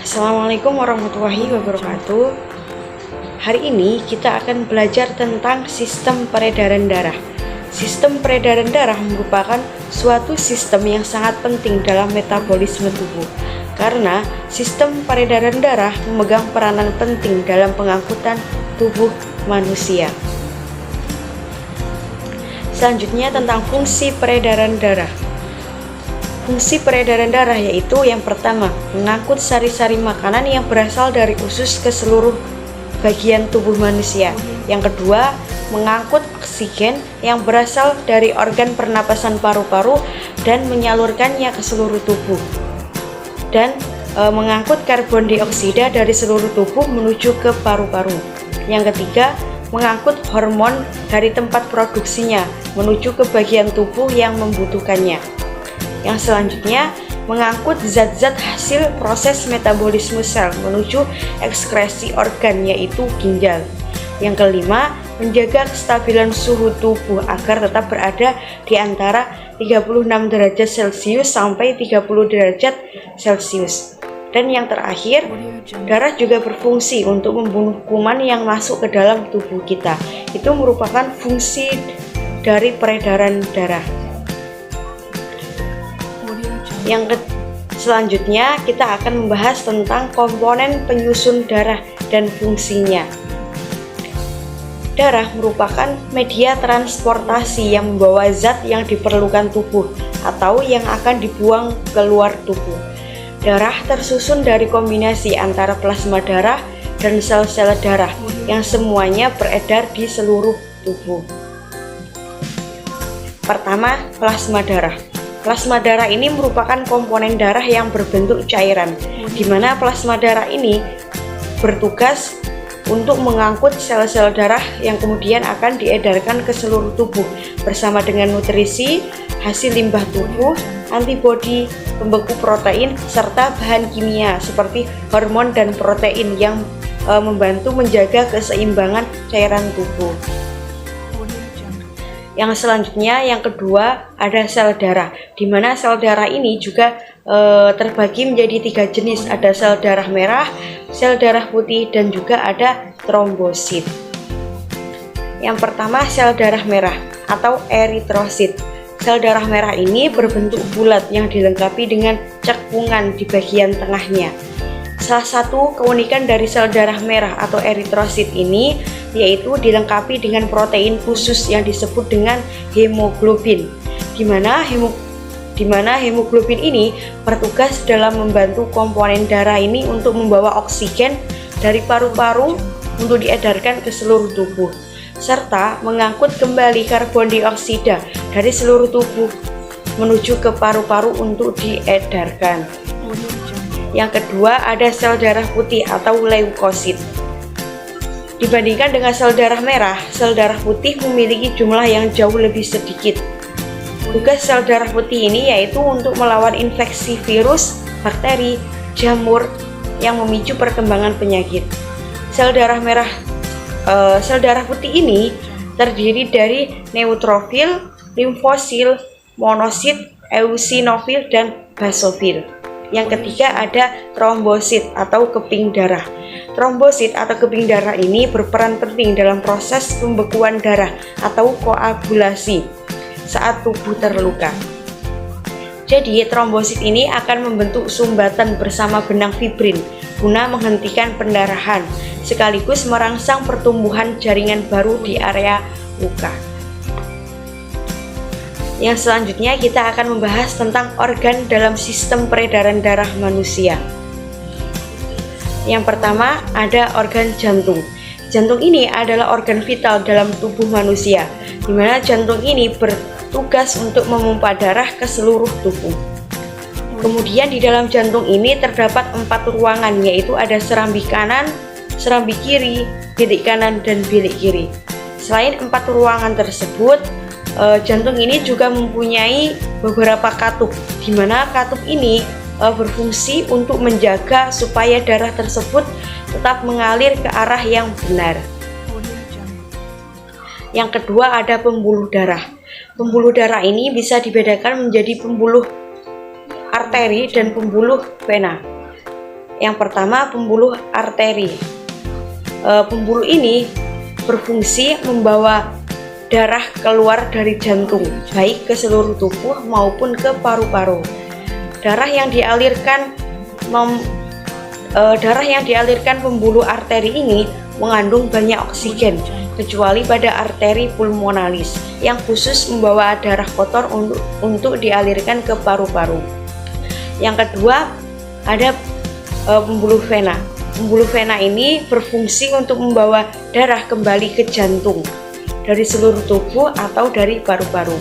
Assalamualaikum warahmatullahi wabarakatuh. Hari ini kita akan belajar tentang sistem peredaran darah. Sistem peredaran darah merupakan suatu sistem yang sangat penting dalam metabolisme tubuh, karena sistem peredaran darah memegang peranan penting dalam pengangkutan tubuh manusia. Selanjutnya tentang fungsi peredaran darah. Fungsi peredaran darah yaitu yang pertama, mengangkut sari-sari makanan yang berasal dari usus ke seluruh bagian tubuh manusia. Yang kedua, mengangkut oksigen yang berasal dari organ pernapasan paru-paru dan menyalurkannya ke seluruh tubuh. Dan mengangkut karbon dioksida dari seluruh tubuh menuju ke paru-paru. Yang ketiga, mengangkut hormon dari tempat produksinya menuju ke bagian tubuh yang membutuhkannya. Yang selanjutnya, mengangkut zat-zat hasil proses metabolisme sel menuju ekskresi organ yaitu ginjal. Yang kelima, menjaga kestabilan suhu tubuh agar tetap berada di antara 36 derajat Celcius sampai 30 derajat Celcius. Dan yang terakhir, darah juga berfungsi untuk membunuh kuman yang masuk ke dalam tubuh kita. Itu merupakan fungsi dari peredaran darah. Selanjutnya kita akan membahas tentang komponen penyusun darah dan fungsinya. Darah merupakan media transportasi yang membawa zat yang diperlukan tubuh atau yang akan dibuang keluar tubuh. Darah tersusun dari kombinasi antara plasma darah dan sel-sel darah yang semuanya beredar di seluruh tubuh. Pertama, plasma darah. Plasma darah ini merupakan komponen darah yang berbentuk cairan, di mana plasma darah ini bertugas untuk mengangkut sel-sel darah yang kemudian akan diedarkan ke seluruh tubuh bersama dengan nutrisi, hasil limbah tubuh, antibodi, pembeku protein, serta bahan kimia seperti hormon dan protein yang membantu menjaga keseimbangan cairan tubuh. Yang selanjutnya, yang kedua, ada sel darah, di mana sel darah ini juga terbagi menjadi 3 jenis. Ada sel darah merah, sel darah putih, dan juga ada trombosit. Yang pertama, sel darah merah atau eritrosit. Sel darah merah ini berbentuk bulat yang dilengkapi dengan cekungan di bagian tengahnya. Salah satu keunikan dari sel darah merah atau eritrosit ini yaitu dilengkapi dengan protein khusus yang disebut dengan hemoglobin, di mana hemoglobin ini bertugas dalam membantu komponen darah ini untuk membawa oksigen dari paru-paru untuk diedarkan ke seluruh tubuh, serta mengangkut kembali karbon dioksida dari seluruh tubuh menuju ke paru-paru untuk diedarkan. Yang kedua, ada sel darah putih atau leukosit. Dibandingkan dengan sel darah merah, sel darah putih memiliki jumlah yang jauh lebih sedikit. Tugas sel darah putih ini yaitu untuk melawan infeksi virus, bakteri, jamur yang memicu perkembangan penyakit. Sel darah putih ini terdiri dari neutrofil, limfosil, monosit, eosinofil, dan basofil. Yang ketiga ada trombosit atau keping darah. Trombosit atau keping darah ini berperan penting dalam proses pembekuan darah atau koagulasi saat tubuh terluka. Jadi trombosit ini akan membentuk sumbatan bersama benang fibrin guna menghentikan pendarahan sekaligus merangsang pertumbuhan jaringan baru di area luka. Yang selanjutnya kita akan membahas tentang organ dalam sistem peredaran darah manusia. Yang pertama ada organ jantung. Jantung ini adalah organ vital dalam tubuh manusia, di mana jantung ini bertugas untuk memompa darah ke seluruh tubuh. Kemudian di dalam jantung ini terdapat 4 ruangan, yaitu ada serambi kanan, serambi kiri, bilik kanan, dan bilik kiri. Selain 4 ruangan tersebut, jantung ini juga mempunyai beberapa katup, di mana katup ini berfungsi untuk menjaga supaya darah tersebut tetap mengalir ke arah yang benar. Yang kedua ada pembuluh darah. Pembuluh darah ini bisa dibedakan menjadi pembuluh arteri dan pembuluh vena. Yang pertama, pembuluh arteri. Pembuluh ini berfungsi membawa darah keluar dari jantung, baik ke seluruh tubuh maupun ke paru-paru. Darah yang dialirkan pembuluh arteri ini mengandung banyak oksigen, kecuali pada arteri pulmonalis yang khusus membawa darah kotor untuk dialirkan ke paru-paru. Yang kedua, ada pembuluh vena. Pembuluh vena ini berfungsi untuk membawa darah kembali ke jantung dari seluruh tubuh atau dari paru-paru.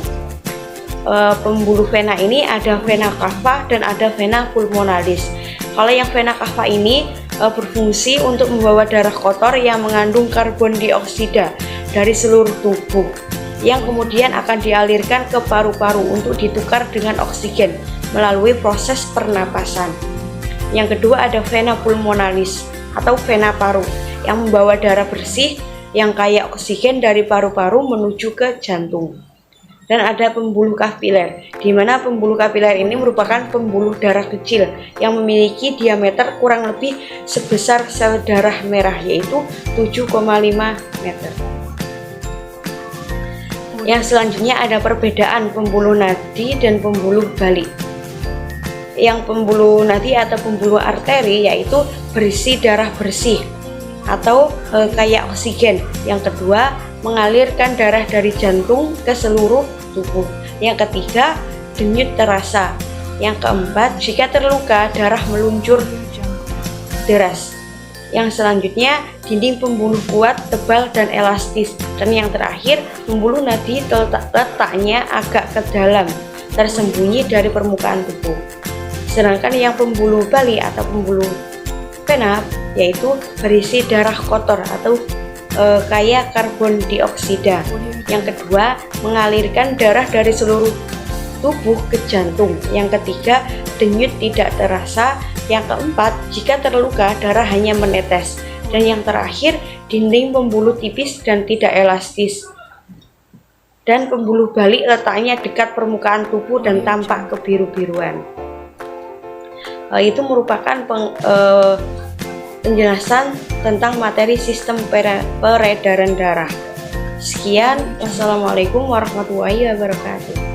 Pembuluh vena ini ada vena cava dan ada vena pulmonalis. Kalau yang vena cava ini berfungsi untuk membawa darah kotor yang mengandung karbon dioksida dari seluruh tubuh, yang kemudian akan dialirkan ke paru-paru untuk ditukar dengan oksigen melalui proses pernapasan. Yang kedua ada vena pulmonalis atau vena paru yang membawa darah bersih yang kaya oksigen dari paru-paru menuju ke jantung. Dan ada pembuluh kapiler, di mana pembuluh kapiler ini merupakan pembuluh darah kecil yang memiliki diameter kurang lebih sebesar sel darah merah, yaitu 7,5 meter. Yang selanjutnya ada perbedaan pembuluh nadi dan pembuluh balik. Yang pembuluh nadi atau pembuluh arteri yaitu berisi darah bersih atau kaya oksigen. Yang kedua, mengalirkan darah dari jantung ke seluruh tubuh. Yang ketiga, denyut terasa. Yang keempat, jika terluka darah meluncur deras. Yang selanjutnya, dinding pembuluh kuat, tebal, dan elastis. Dan yang terakhir, pembuluh nadi letaknya agak ke dalam, tersembunyi dari permukaan tubuh. Sedangkan yang pembuluh balik atau pembuluh vena yaitu berisi darah kotor atau kaya karbon dioksida. Yang kedua, mengalirkan darah dari seluruh tubuh ke jantung. Yang ketiga, denyut tidak terasa. Yang keempat, jika terluka darah hanya menetes. Dan yang terakhir, dinding pembuluh tipis dan tidak elastis. Dan pembuluh balik letaknya dekat permukaan tubuh dan tampak kebiru-biruan. Itu merupakan penjelasan tentang materi sistem peredaran darah. Sekian, wassalamualaikum warahmatullahi wabarakatuh.